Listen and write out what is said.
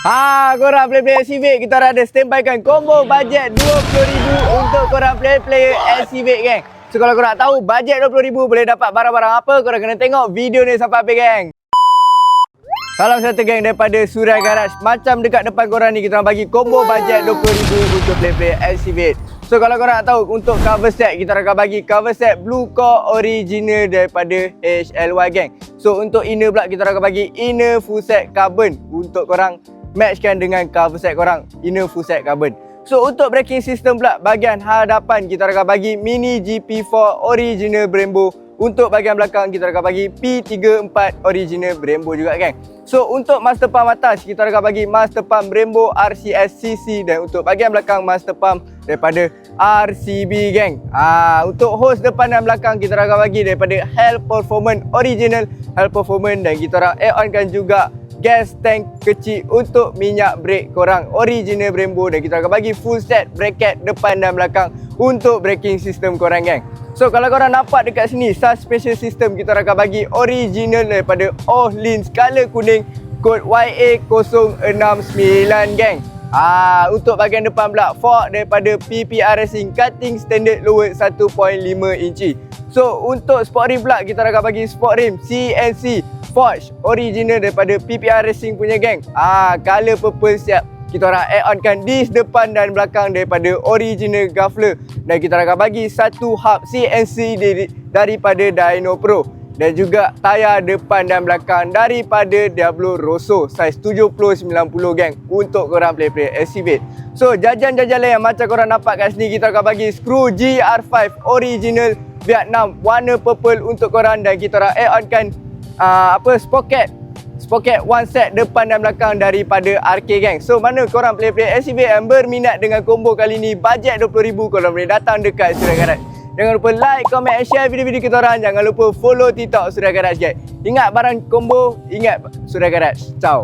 Korang player Civic, kita ada standbykan combo bajet RM20,000 untuk korang player Civic, geng. So kalau korang nak tahu bajet RM20,000 boleh dapat barang-barang apa, korang kena tengok video ni sampai habis, geng. Salam satu, geng, daripada Suria Garage. Macam dekat depan korang ni, kita orang bagi combo bajet RM20,000 untuk player Civic. So kalau korang nak tahu, untuk cover set, kita akan bagi cover set Blue Core original daripada HLY, geng. So untuk inner pula, kita akan bagi inner full set carbon untuk korang matchkan dengan cover set korang, inner full set carbon. So untuk braking system pula, bahagian hadapan kita akan bagi mini GP4 original Brembo. Untuk bahagian belakang kita akan bagi P34 original Brembo juga, geng. So untuk master pump atas, kita akan bagi master pump Brembo RCS CC. Dan untuk bahagian belakang master pump daripada RCB, geng. Untuk hose depan dan belakang kita akan bagi daripada Hell Performance original Hell Performance. Dan kita orang add-onkan juga gas tank kecil untuk minyak brake korang original Brembo. Dan kita akan bagi full set bracket depan dan belakang untuk braking system korang, geng. So kalau korang nampak dekat sini, suspension system kita akan bagi original daripada Ohlins color kuning, kod YA069, geng. Untuk bahagian depan pula, fork daripada PPR Racing cutting standard lower 1.5 inci. So untuk sport rim pula, kita akan bagi sport rim CNC Forge original daripada PPR Racing punya, geng. Color purple siap. Kita orang add-onkan disc depan dan belakang daripada original Gafler. Dan kita akan bagi satu hub CNC daripada Dyno Pro. Dan juga tayar depan dan belakang daripada Diablo Rosso saiz 70-90, geng, untuk korang player Civic. So jajan-jajan lain yang macam korang nampak kat sini, kita akan bagi skru GR5 original Vietnam warna purple untuk korang. Dan kita orang add-onkan sprocket one set depan dan belakang daripada RK, geng. So mana korang player Civic yang berminat dengan combo kali ni bajet RM20,000, korang boleh datang dekat Suria Garage. Jangan lupa like, comment and share video-video kita orang. Jangan lupa follow TikTok Suria Garage, geng. Ingat barang combo, ingat Suria Garage. Ciao.